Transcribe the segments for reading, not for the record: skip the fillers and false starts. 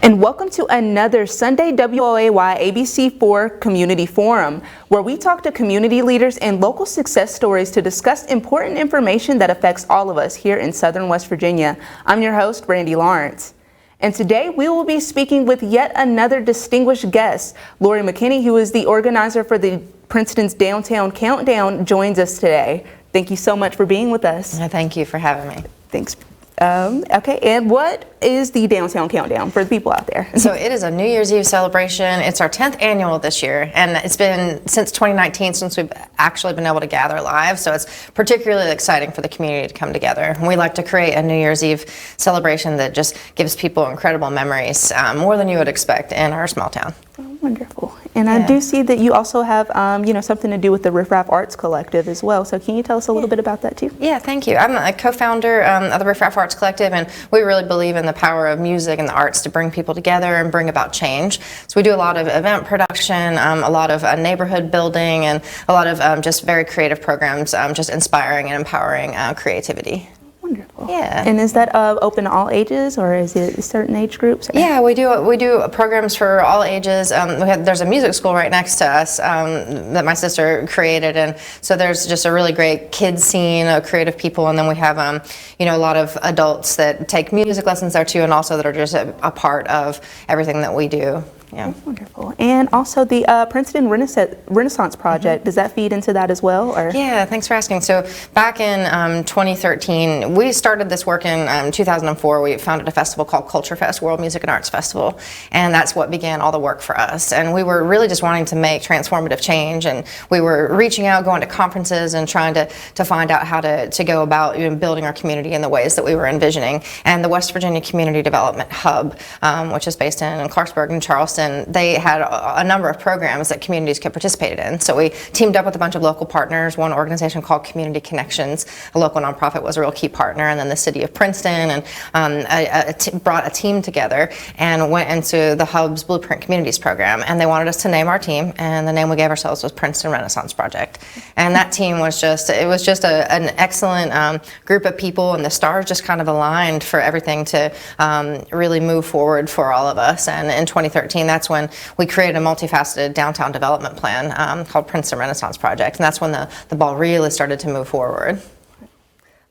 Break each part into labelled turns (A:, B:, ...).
A: And welcome to another Sunday WOAY ABC4 Community Forum, where we talk to community leaders and local success stories to discuss important information that affects all of us here in Southern West Virginia. I'm your host, Brandy Lawrence. And today we will be speaking with yet another distinguished guest. Lori McKinney, who is the organizer for the Princeton's Downtown Countdown, joins us today. Thank you so much for being with us.
B: Thank you for having me.
A: Thanks. Okay, and what is the Downtown Countdown for the people out there?
B: So it is a New Year's Eve celebration. It's our 10th annual this year, and it's been since 2019 since we've actually been able to gather live, so it's particularly exciting for the community to come together. And we like to create a New Year's Eve celebration that just gives people incredible memories, more than you would expect in our small town.
A: Oh, wonderful. And I do see that you also have, something to do with the Riff Raff Arts Collective as well. So can you tell us a little bit about that too?
B: Yeah, thank you. I'm a co-founder of the Riff Raff Arts Collective, and we really believe in the power of music and the arts to bring people together and bring about change. So we do a lot of event production, a lot of neighborhood building, and a lot of just very creative programs, just inspiring and empowering creativity.
A: Wonderful.
B: Yeah.
A: And is that open to all ages, or is it certain age groups?
B: Yeah, we do programs for all ages. There's a music school right next to us that my sister created, and so there's just a really great kids scene of creative people, and then we have a lot of adults that take music lessons there too, and also that are just a part of everything that we do. Yeah.
A: That's wonderful. And also the Princeton Renaissance Project, does that feed into that as well? Or?
B: Yeah, thanks for asking. So back in 2013, we started this work in 2004. We founded a festival called Culture Fest, World Music and Arts Festival, and that's what began all the work for us. And we were really just wanting to make transformative change, and we were reaching out, going to conferences, and trying to find out how to go about building our community in the ways that we were envisioning. And the West Virginia Community Development Hub, which is based in Clarksburg and Charleston, they had a number of programs that communities could participate in. So we teamed up with a bunch of local partners. One organization called Community Connections, a local nonprofit, was a real key partner, and then the city of Princeton, and brought a team together and went into the Hub's Blueprint Communities program, and they wanted us to name our team, and the name we gave ourselves was Princeton Renaissance Project. And that team was just an excellent group of people, and the stars just kind of aligned for everything to really move forward for all of us. And in 2013, that's when we created a multifaceted downtown development plan called Princeton Renaissance Project, and that's when the ball really started to move forward.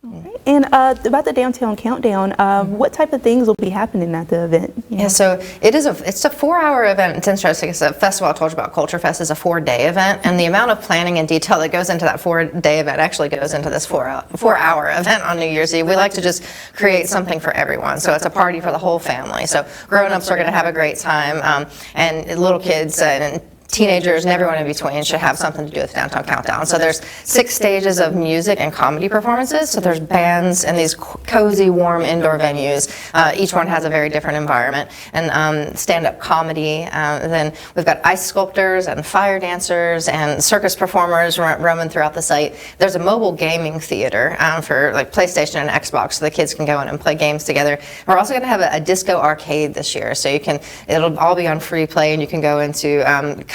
A: Right. And about the Downtown Countdown, what type of things will be happening at the event?
B: Yeah, so it's a 4-hour event. It's interesting. It's a festival I told you about. Culture Fest is a 4-day event, and the amount of planning and detail that goes into that 4-day event actually goes into this 4-hour event on New Year's Eve. We like to just create something for everyone, so it's a party for the whole family. So grown-ups are going to have a great time, and little kids and teenagers and everyone in between should have something to do with Downtown Countdown. So there's 6 stages of music and comedy performances. So there's bands in these cozy, warm indoor venues. Each one has a very different environment. And stand-up comedy. Then we've got ice sculptors and fire dancers and circus performers roaming throughout the site. There's a mobile gaming theater for like PlayStation and Xbox, so the kids can go in and play games together. We're also going to have a disco arcade this year, so it'll all be on free play, and you can go into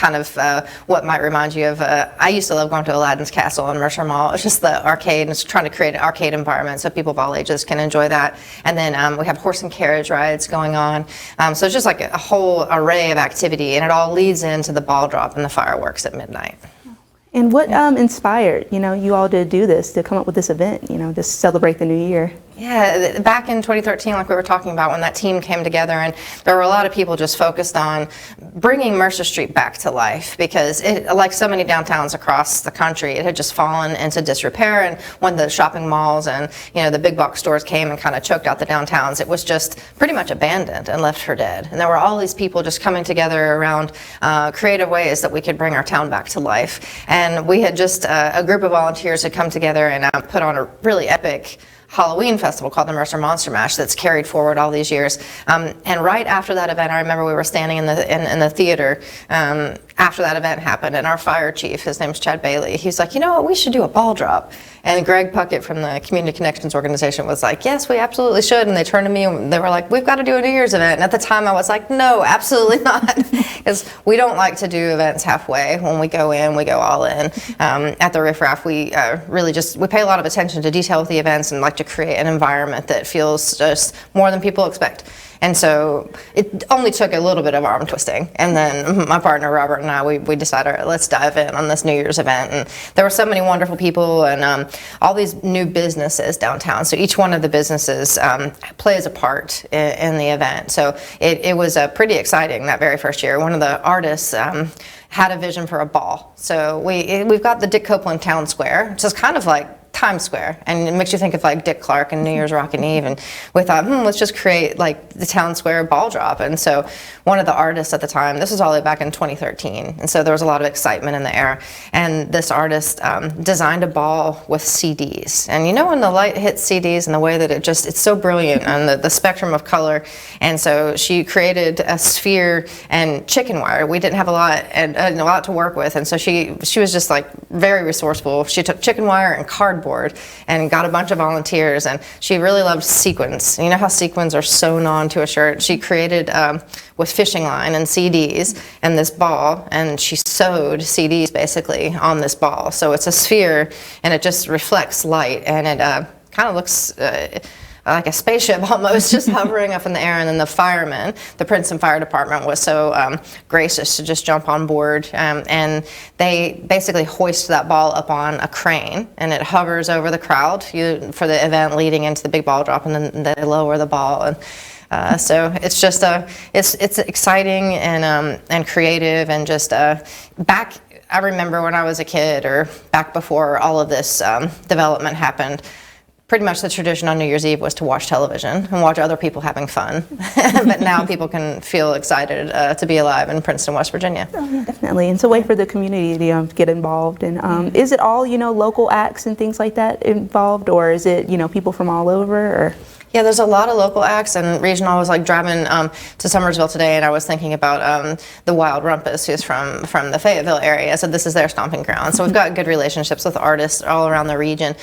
B: kind of what might remind you of, I used to love going to Aladdin's Castle in Mercer Mall. It's just the arcade, and it's trying to create an arcade environment so people of all ages can enjoy that. And then we have horse and carriage rides going on. So it's just like a whole array of activity, and it all leads into the ball drop and the fireworks at midnight.
A: And what inspired, you all to do this, to come up with this event, to celebrate the new year?
B: Yeah, back in 2013, like we were talking about, when that team came together, and there were a lot of people just focused on bringing Mercer Street back to life, because like so many downtowns across the country, it had just fallen into disrepair, and when the shopping malls and the big box stores came and kind of choked out the downtowns, it was just pretty much abandoned and left for dead. And there were all these people just coming together around creative ways that we could bring our town back to life. And we had just a group of volunteers had come together and put on a really epic Halloween festival called the Mercer Monster Mash that's carried forward all these years. And right after that event, I remember we were standing in the theater after that event happened, and our fire chief, his name's Chad Bailey, he's like, you know what, we should do a ball drop. And Greg Puckett from the Community Connections organization was like, yes, we absolutely should. And they turned to me and they were like, we've got to do a New Year's event. And at the time I was like, no, absolutely not. Because we don't like to do events halfway. When we go in, we go all in. At the Riff Raff, we really we pay a lot of attention to detail with the events and like to create an environment that feels just more than people expect. And so it only took a little bit of arm twisting. And then my partner Robert and I, we decided, all right, let's dive in on this New Year's event. And there were so many wonderful people and all these new businesses downtown. So each one of the businesses plays a part in the event. So it was pretty exciting that very first year. One of the artists had a vision for a ball. So we've got the Dick Copeland Town Square, which is kind of like Times Square, and it makes you think of like Dick Clark and New Year's Rockin' Eve, and we thought, let's just create like the Town Square ball drop. And so one of the artists at the time, this was all the way back in 2013, and so there was a lot of excitement in the air, and this artist designed a ball with CDs. And you know when the light hits CDs and the way that it's so brilliant and the spectrum of color, and so she created a sphere and chicken wire. We didn't have a lot to work with, and so she was just like very resourceful. She took chicken wire and cardboard and got a bunch of volunteers, and she really loved sequins. You know how sequins are sewn onto a shirt? She created with fishing line and CDs and this ball, and she sewed CDs basically on this ball. So it's a sphere and it just reflects light, and it kind of looks like a spaceship almost, just hovering up in the air. And then the firemen, the Princeton Fire Department, was so gracious to just jump on board, and they basically hoist that ball up on a crane, and it hovers over the crowd for the event leading into the big ball drop, and then they lower the ball. And so it's just it's exciting and creative, and just back. I remember when I was a kid, or back before all of this development happened, pretty much the tradition on New Year's Eve was to watch television and watch other people having fun. But now people can feel excited to be alive in Princeton, West Virginia.
A: Oh, yeah, definitely. And it's a way for the community to get involved. And is it all, local acts and things like that involved, or is it, people from all over? Or?
B: Yeah, there's a lot of local acts and regional. I was like driving to Summersville today, and I was thinking about the Wild Rumpus, who's from the Fayetteville area. So this is their stomping ground. So we've got good relationships with artists all around the region.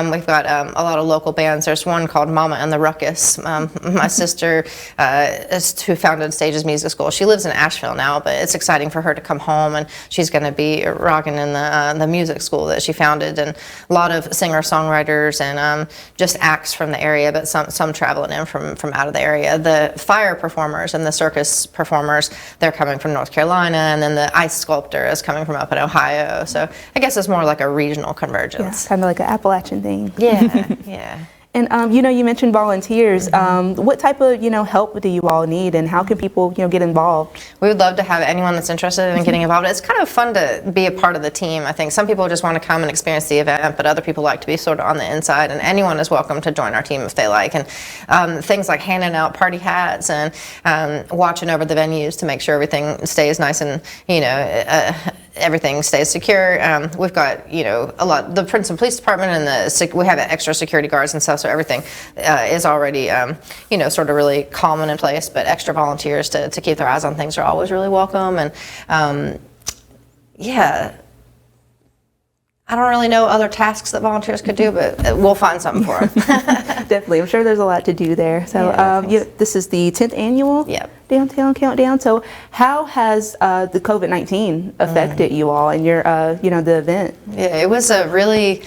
B: We've got a lot of local bands. There's one called Mama and the Ruckus. My sister, who founded Stages Music School, she lives in Asheville now, but it's exciting for her to come home, and she's going to be rocking in the music school that she founded. And a lot of singer-songwriters and just acts from the area, but some traveling in from out of the area. The fire performers and the circus performers, they're coming from North Carolina, and then the ice sculptor is coming from up in Ohio. So I guess it's more like a regional convergence.
A: Yeah, kind of like an Appalachian thing.
B: Yeah, yeah.
A: And you mentioned volunteers. What type of help do you all need, and how can people get involved?
B: We would love to have anyone that's interested in getting involved. It's kind of fun to be a part of the team. I think some people just want to come and experience the event, but other people like to be sort of on the inside. And anyone is welcome to join our team if they like. And things like handing out party hats and watching over the venues to make sure everything stays nice and everything stays secure. We've got a lot. The Princeton Police Department and we have extra security guards and stuff. So everything is already, sort of really calm and in place, but extra volunteers to keep their eyes on things are always really welcome. And I don't really know other tasks that volunteers could do, but we'll find something for them.
A: Definitely. I'm sure there's a lot to do there. So this is the 10th annual Downtown Countdown. So how has the COVID-19 affected you all and your, the event?
B: Yeah, it was a really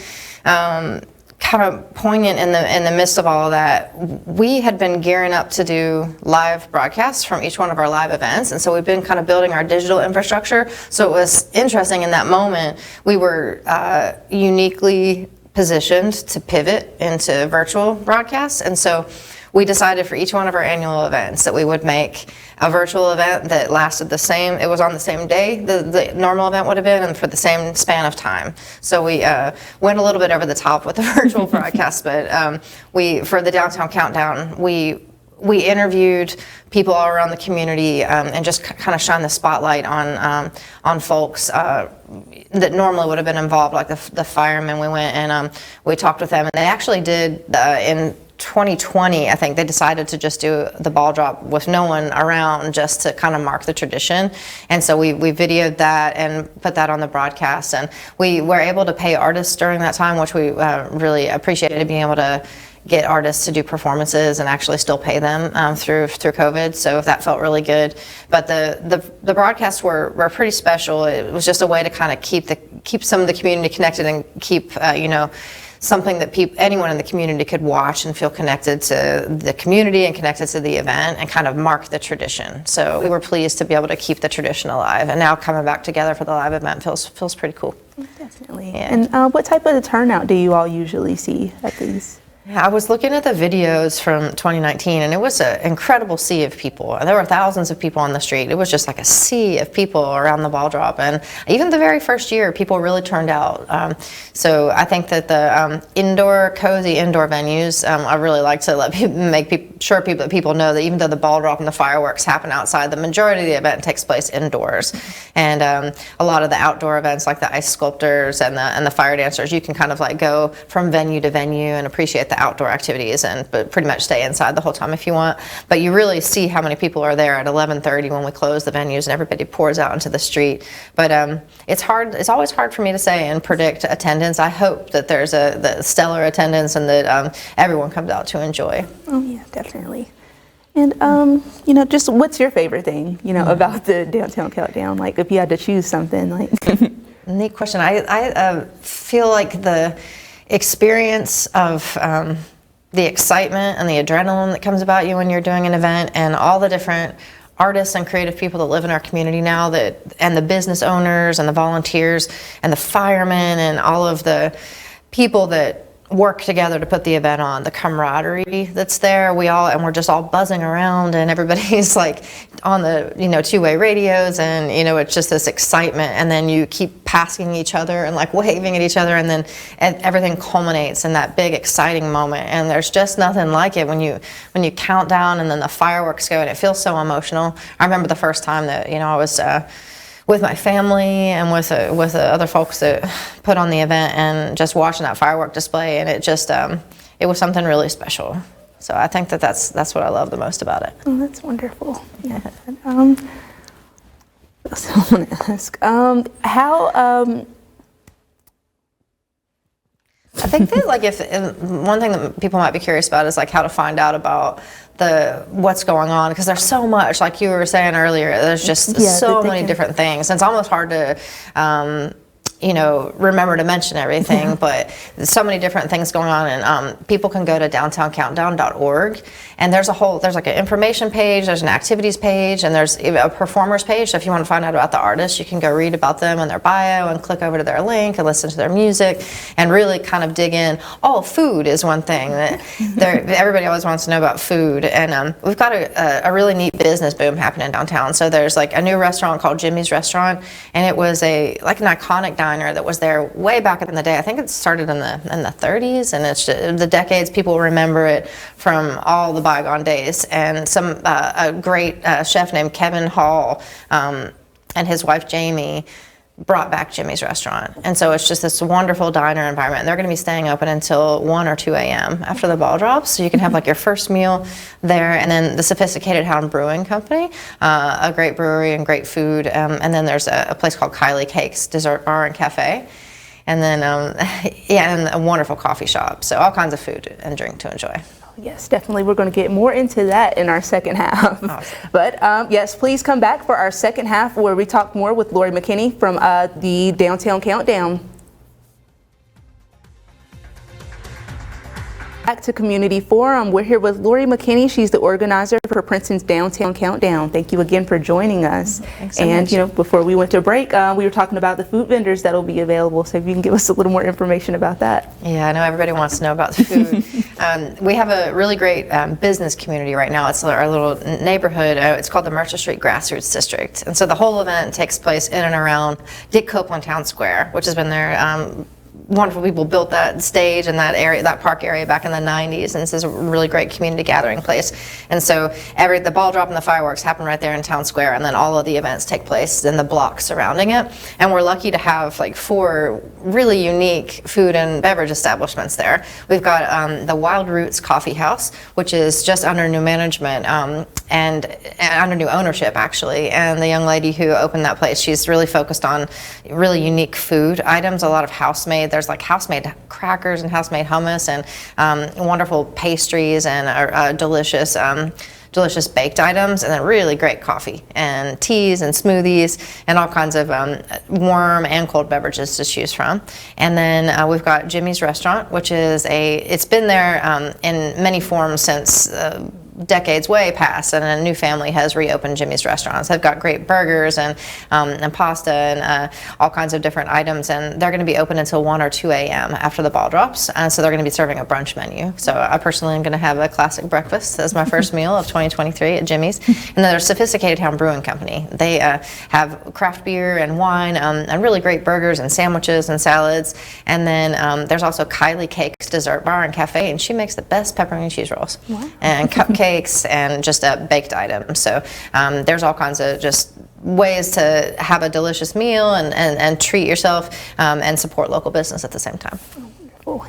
B: kind of poignant in the midst of all of that. We had been gearing up to do live broadcasts from each one of our live events, and so we've been kind of building our digital infrastructure. So it was interesting in that moment. We were uniquely positioned to pivot into virtual broadcasts, and so we decided for each one of our annual events that we would make a virtual event that lasted the same. It was on the same day the normal event would have been, and for the same span of time. So we went a little bit over the top with the virtual broadcast, but for the Downtown Countdown, we interviewed people all around the community and just kind of shine the spotlight on folks that normally would have been involved, like the firemen. We went and we talked with them, and they actually did in 2020, I think they decided to just do the ball drop with no one around, just to kind of mark the tradition. And so we videoed that and put that on the broadcast, and we were able to pay artists during that time, which we really appreciated, being able to get artists to do performances and actually still pay them through COVID. So that felt really good. But the broadcasts were pretty special. It was just a way to kind of keep some of the community connected and keep something that anyone in the community could watch and feel connected to the community and connected to the event and kind of mark the tradition. So we were pleased to be able to keep the tradition alive, and now coming back together for the live event feels pretty cool.
A: Definitely.
B: Yeah.
A: And what type of turnout do you all usually see at these?
B: I was looking at the videos from 2019, and it was an incredible sea of people. There were thousands of people on the street. It was just like a sea of people around the ball drop. And even the very first year, people really turned out. So I think that the cozy indoor venues, I really like to let people, people know that even though the ball drop and the fireworks happen outside, the majority of the event takes place indoors. And a lot of the outdoor events, like the ice sculptors and the fire dancers, you can kind of like go from venue to venue and appreciate the outdoor activities, but pretty much stay inside the whole time if you want. But you really see how many people are there at 11:30 when we close the venues and everybody pours out into the street. But it's always hard for me to say and predict attendance. I hope that there's the stellar attendance and that everyone comes out to enjoy.
A: Oh yeah, definitely. And just what's your favorite thing, about the Downtown Countdown? Like if you had to choose something, like.
B: Neat question. I feel like the experience of the excitement and the adrenaline that comes about you when you're doing an event, and all the different artists and creative people that live in our community now, and the business owners and the volunteers and the firemen and all of the people that work together to put the event on, the camaraderie that's there. We're just all buzzing around, and everybody's like on the two-way radios, and it's just this excitement, and then you keep passing each other and like waving at each other, and then everything culminates in that big exciting moment. And there's just nothing like it when you count down and then the fireworks go, and it feels so emotional. I remember the first time that I was with my family and with the other folks that put on the event, and just watching that firework display, and it was something really special. So I think that's what I love the most about it.
A: Oh, that's wonderful. Yeah. What else I want to ask?
B: I think that one thing that people might be curious about is like how to find out about what's going on, because there's so much, like you were saying earlier, there's just so many different things, and it's almost hard to remember to mention everything, but there's so many different things going on, and people can go to downtowncountdown.org, and there's like an information page, there's an activities page, and there's a performers page. So if you want to find out about the artists, you can go read about them and their bio and click over to their link and listen to their music and really kind of dig in. Oh, food is one thing that everybody always wants to know about food, and we've got a really neat business boom happening downtown. So there's like a new restaurant called Jimmy's Restaurant, and it was an iconic diner that was there way back in the day. I think it started in the 30s, and it's just, the decades people remember it from all the bygone days. And a great chef named Kevin Hall and his wife Jamie brought back Jimmy's Restaurant. And so it's just this wonderful diner environment. And they're going to be staying open until 1 or 2 a.m. after the ball drops. So you can have like your first meal there. And then the Sophisticated Hound Brewing Company, a great brewery and great food. And then there's a place called Kylie Cakes Dessert Bar and Cafe. And then, and a wonderful coffee shop. So all kinds of food and drink to enjoy.
A: Yes, definitely. We're going to get more into that in our second half.
B: Awesome.
A: But yes, please come back for our second half where we talk more with Lori McKinney from the Downtown Countdown. Back to Community Forum. We're here with Lori McKinney. She's the organizer for Princeton's Downtown Countdown. Thank you again for joining us.
B: Thanks so much.
A: Before we went to break, we were talking about the food vendors that will be available. So if you can give us a little more information about that.
B: Yeah, I know everybody wants to know about the food. We have a really great business community right now. It's our little neighborhood. It's called the Mercer Street Grassroots District. And so the whole event takes place in and around Dick Copeland Town Square, which has been there. Wonderful people built that stage and that area, that park area, back in the 90s, and this is a really great community gathering place. And so the ball drop and the fireworks happen right there in Town Square, and then all of the events take place in the blocks surrounding it. And we're lucky to have like 4 really unique food and beverage establishments there. We've got the Wild Roots Coffee House, which is just under new management and under new ownership actually. And the young lady who opened that place, she's really focused on really unique food items, a lot of house-made. There's like house-made crackers and house-made hummus and wonderful pastries and delicious delicious baked items, and then really great coffee and teas and smoothies and all kinds of warm and cold beverages to choose from. And then we've got Jimmy's Restaurant, which is it's been there in many forms since decades way past, and a new family has reopened Jimmy's Restaurants. They've got great burgers and pasta and all kinds of different items, and they're going to be open until 1 or 2 a.m. after the ball drops, and so they're going to be serving a brunch menu. So I personally am going to have a classic breakfast as my first meal of 2023 at Jimmy's. And then there's Sophisticated Town Brewing Company. They have craft beer and wine and really great burgers and sandwiches and salads. And then there's also Kylie Cakes Dessert Bar and Cafe, and she makes the best pepperoni cheese rolls. Wow. And cupcakes and just baked items. So there's all kinds of just ways to have a delicious meal and treat yourself and support local business at the same time.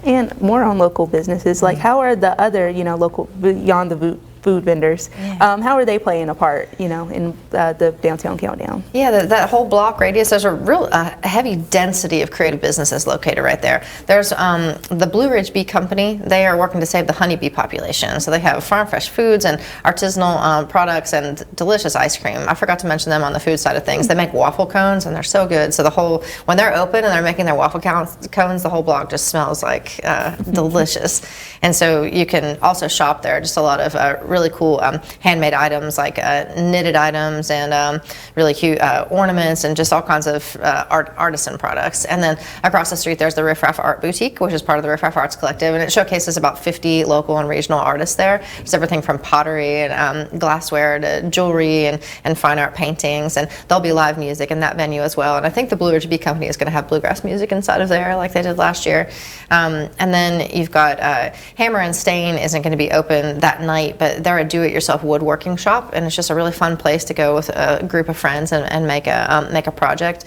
A: And more on local businesses, like how are the other, local, beyond the food vendors, how are they playing a part, in the Downtown Countdown?
B: Yeah, that whole block radius, there's a real heavy density of creative businesses located right there. There's the Blue Ridge Bee Company. They are working to save the honeybee population. So they have farm fresh foods and artisanal products and delicious ice cream. I forgot to mention them on the food side of things. They make waffle cones and they're so good. So when they're open and they're making their waffle cones, the whole block just smells like delicious. And so you can also shop there. Just a lot of really cool handmade items like knitted items and really cute ornaments and just all kinds of artisan products. And then across the street there's the Riff Raff Art Boutique, which is part of the Riff Raff Arts Collective, and it showcases about 50 local and regional artists there. It's everything from pottery and glassware to jewelry and fine art paintings, and there'll be live music in that venue as well. And I think the Blue Ridge Bee Company is going to have bluegrass music inside of there like they did last year. And then you've got Hammer and Stain isn't going to be open that night, but they're a do-it-yourself woodworking shop, and it's just a really fun place to go with a group of friends and make a project.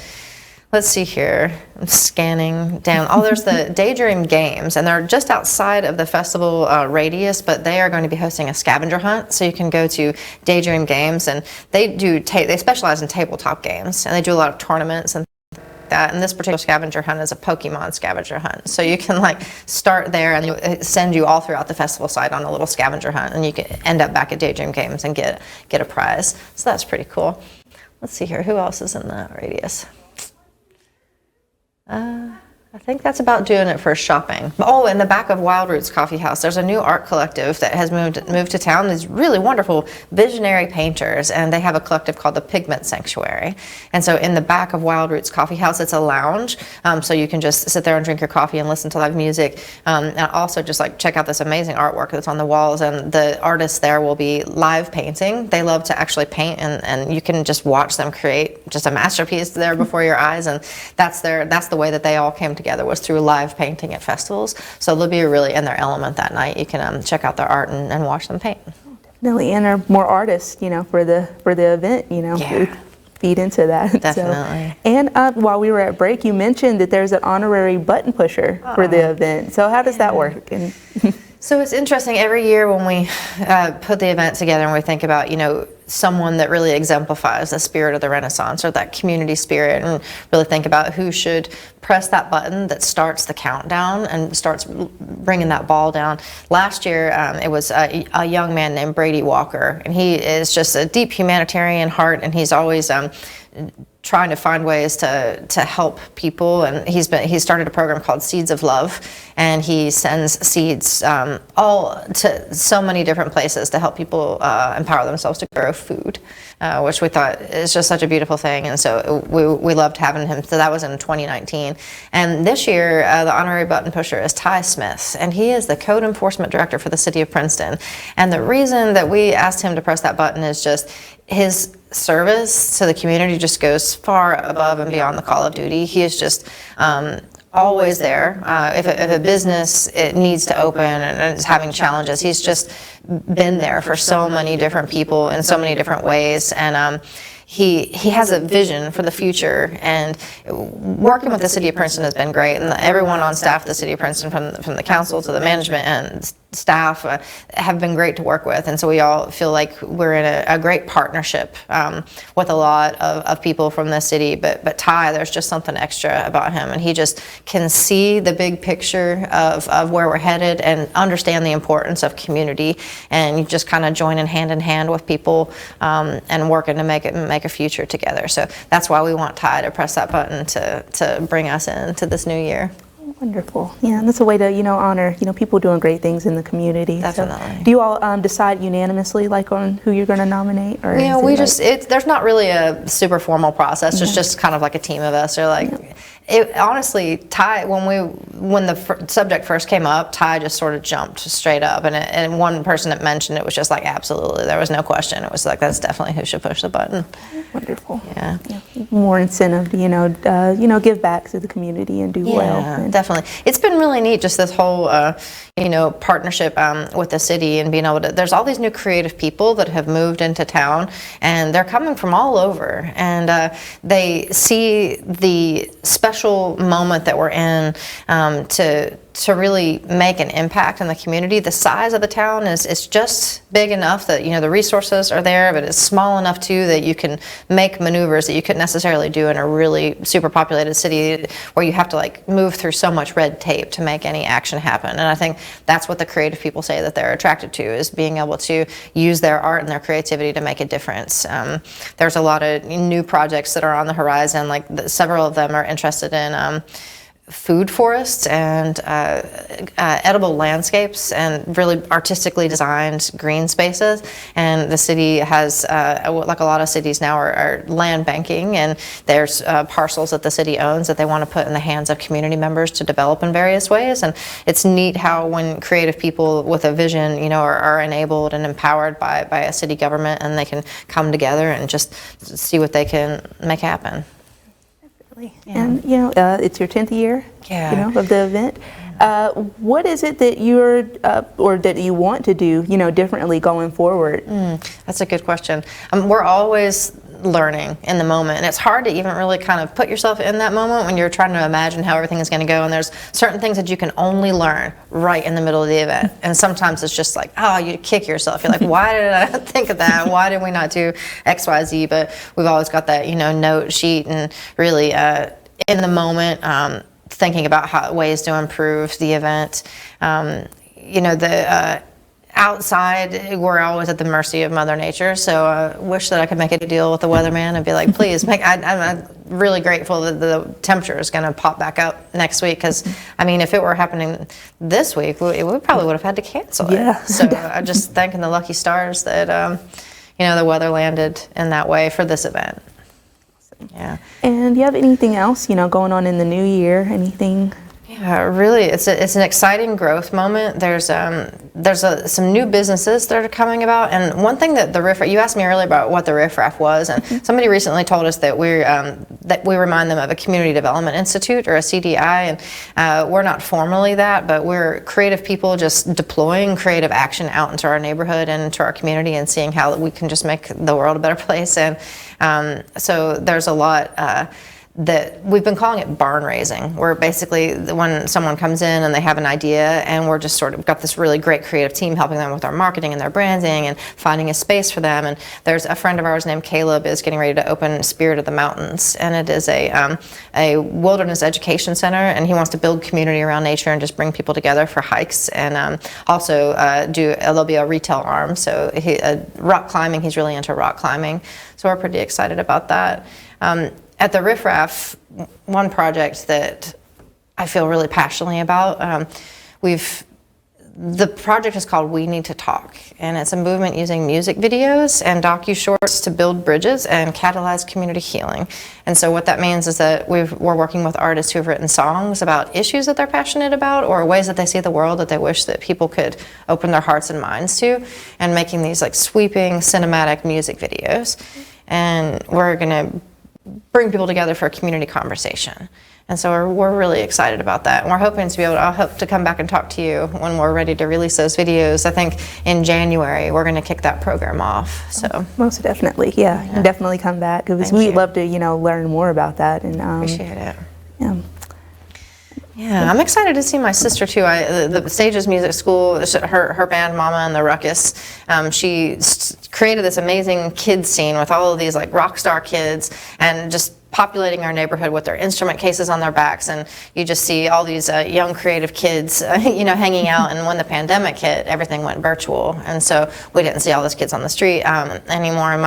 B: Let's see here. I'm scanning down. Oh, there's the Daydream Games, and they're just outside of the festival radius, but they are going to be hosting a scavenger hunt, so you can go to Daydream Games, and they specialize in tabletop games, and they do a lot of tournaments and that. And this particular scavenger hunt is a Pokemon scavenger hunt, so you can start there and they send you all throughout the festival site on a little scavenger hunt, and you can end up back at Daydream Games and get a prize. So that's pretty cool. Let's see here, who else is in that radius? I think that's about doing it for shopping. Oh, in the back of Wild Roots Coffee House, there's a new art collective that has moved to town. These really wonderful visionary painters, and they have a collective called the Pigment Sanctuary. And so in the back of Wild Roots Coffee House, it's a lounge, so you can just sit there and drink your coffee and listen to live music, and also just check out this amazing artwork that's on the walls. And the artists there will be live painting. They love to actually paint, and you can just watch them create just a masterpiece there before your eyes. And that's the way that they all came together, was through live painting at festivals. So they'll be really in their element that night. You can check out their art and watch them paint.
A: Definitely, and there are more artists, for the event,
B: Yeah.
A: feed into that.
B: Definitely.
A: So, and while we were at break, you mentioned that there's an honorary button pusher for the event. So how does that work? And
B: So it's interesting, every year when we put the event together and we think about, someone that really exemplifies the spirit of the Renaissance or that community spirit, and really think about who should press that button that starts the countdown and starts bringing that ball down. Last year, it was a young man named Brady Walker, and he is just a deep humanitarian heart, and he's always trying to find ways to help people, and he started a program called Seeds of Love, and he sends seeds all to so many different places to help people empower themselves to grow food, which we thought is just such a beautiful thing. And so we loved having him. So that was in 2019, and this year the honorary button pusher is Ty Smith, and he is the code enforcement director for the city of Princeton. And the reason that we asked him to press that button is just his service to the community just goes far above and beyond the call of duty. He is just always there. If a business it needs to open and is having challenges, he's just been there for so many different people in so many different ways. And he has a vision for the future, and working with the city of Princeton has been great. And everyone on staff at the city of Princeton, from the council to the management and staff, have been great to work with. And so we all feel like we're in a great partnership with a lot of people from the city. But Ty, there's just something extra about him, and he just can see the big picture of where we're headed and understand the importance of community and you just kind of join in hand with people and working to make a future together. So that's why we want Ty to press that button to bring us into this new year.
A: Wonderful. Yeah, and that's a way to, honor, people doing great things in the community.
B: Definitely.
A: So, do you all decide unanimously, like, on who you're going to nominate? Or
B: Yeah, there's not really a super formal process. It's
A: Mm-hmm.
B: just kind of like a team of us. Or like, honestly, Ty, when the subject first came up, Ty just sort of jumped straight up, and one person that mentioned it was just like, absolutely, there was no question. It was like, that's definitely who should push the button.
A: Wonderful.
B: Yeah.
A: More incentive to, give back to the community and do well.
B: Yeah, definitely. It's been really neat, just this whole, partnership with the city and being able to, there's all these new creative people that have moved into town, and they're coming from all over, and they see the special moment that we're in to really make an impact in the community. The size of the town is just big enough that, the resources are there, but it's small enough too that you can make maneuvers that you couldn't necessarily do in a really super populated city where you have to like move through so much red tape to make any action happen. And I think that's what the creative people say that they're attracted to, is being able to use their art and their creativity to make a difference. There's a lot of new projects that are on the horizon, like several of them are interested in food forests and edible landscapes and really artistically designed green spaces. And the city has, like a lot of cities now, are land banking, and there's parcels that the city owns that they want to put in the hands of community members to develop in various ways. And it's neat how when creative people with a vision, are enabled and empowered by a city government, and they can come together and just see what they can make happen.
A: Yeah. And it's your 10th year,
B: Yeah.
A: Of the event. What is it that you're or that you want to do, differently going forward?
B: That's a good question. We're always learning in the moment, and it's hard to even really kind of put yourself in that moment when you're trying to imagine how everything is going to go, and there's certain things that you can only learn right in the middle of the event, and sometimes it's just like, you kick yourself. You're like, why did I think of that? Why did we not do X, Y, Z? But we've always got that note sheet, and really in the moment thinking about ways to improve the event. Outside, we're always at the mercy of Mother Nature, so I wish that I could make a deal with the weatherman and be like, please, I'm really grateful that the temperature is going to pop back up next week, because, if it were happening this week, we probably would have had to cancel it.
A: Yeah.
B: So I'm just thanking the lucky stars that, the weather landed in that way for this event. Yeah.
A: And do you have anything else, going on in the new year? Anything?
B: Yeah, really, it's an exciting growth moment. There's some new businesses that are coming about, and one thing that the riffraff, you asked me earlier about what the riffraff was, and somebody recently told us that we remind them of a community development institute, or a CDI, and we're not formally that, but we're creative people just deploying creative action out into our neighborhood and into our community, and seeing how we can just make the world a better place. And so there's a lot that we've been calling it barn raising, where basically when someone comes in and they have an idea, and we're just sort of got this really great creative team helping them with our marketing and their branding and finding a space for them. And there's a friend of ours named Caleb is getting ready to open Spirit of the Mountains, and it is a wilderness education center, and he wants to build community around nature and just bring people together for hikes, and also there'll be a retail arm. So rock climbing, he's really into rock climbing, so we're pretty excited about that. At the Riffraff, one project that I feel really passionately about, the project is called We Need to Talk, and it's a movement using music videos and docu-shorts to build bridges and catalyze community healing. And so what that means is that we're working with artists who've written songs about issues that they're passionate about, or ways that they see the world that they wish that people could open their hearts and minds to, and making these like sweeping cinematic music videos. And we're gonna bring people together for a community conversation. And so we're really excited about that. And we're hoping to be I'll hope to come back and talk to you when we're ready to release those videos. I think in January, we're gonna kick that program off, so.
A: Most definitely, yeah. You can definitely come back, because we'd love to, learn more about that. And
B: Appreciate it.
A: Yeah.
B: Yeah, I'm excited to see my sister too. The Stages Music School, her band Mama and the Ruckus, she created this amazing kids scene with all of these like rock star kids, and just populating our neighborhood with their instrument cases on their backs, and you just see all these young creative kids hanging out. And when the pandemic hit, everything went virtual, and so we didn't see all those kids on the street anymore. And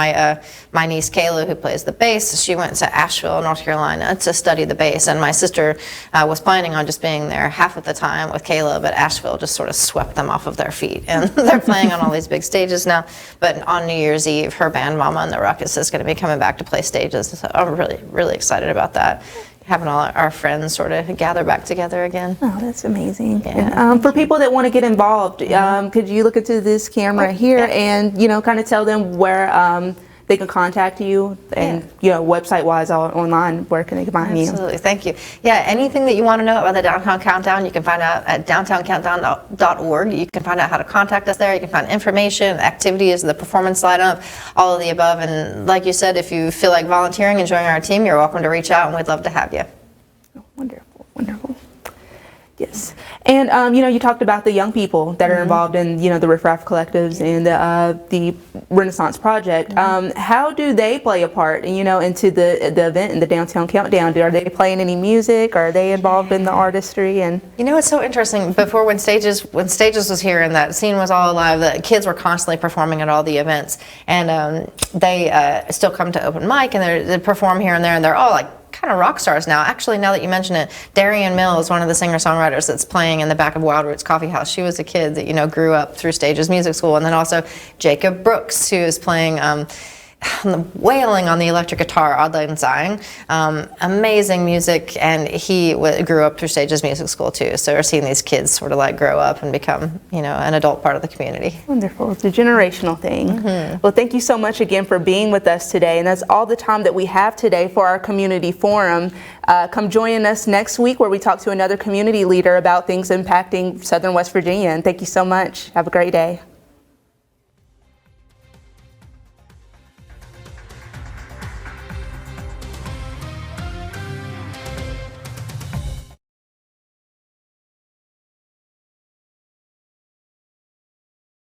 B: my niece Kayla, who plays the bass, she went to Asheville, North Carolina to study the bass, and my sister was planning on just being there half of the time with Kayla, but Asheville just sort of swept them off of their feet, and they're playing on all these big stages now. But on New Year's Eve, her band Mama and the Ruckus is going to be coming back to play stages, so I'm really excited about that, having all our friends sort of gather back together again.
A: Oh, that's amazing.
B: Yeah.
A: For people that want to get involved, could you look into this camera here and kind of tell them where they can contact you, and website wise or online, where can they find you?
B: Absolutely, thank you. Yeah, anything that you want to know about the Downtown Countdown, you can find out at downtowncountdown.org. You can find out how to contact us there. You can find information, activities, the performance lineup, all of the above. And like you said, if you feel like volunteering and joining our team, you're welcome to reach out, and we'd love to have you.
A: Oh, wonderful, wonderful. Yes. And, you talked about the young people that are involved in, the Riff Raff collectives and the Renaissance Project. How do they play a part, into the event in the Downtown Countdown? Are they playing any music? Are they involved in the artistry? And
B: it's so interesting. Before, when Stages was here and that scene was all alive, the kids were constantly performing at all the events. And they still come to open mic, and they perform here and there, and they're all like kind of rock stars now. Actually, now that you mention it, Darian Mills, one of the singer-songwriters that's playing in the back of Wild Roots Coffee House, she was a kid that, grew up through Stages Music School. And then also Jacob Brooks, who is playing wailing on the electric guitar, Auld Lang Syne. Amazing music, and he grew up through Stages Music School too. So we're seeing these kids sort of like grow up and become, an adult part of the community.
A: Wonderful. It's a generational thing. Well, thank you so much again for being with us today. And that's all the time that we have today for our community forum. Come join us next week, where we talk to another community leader about things impacting Southern West Virginia. And thank you so much. Have a great day.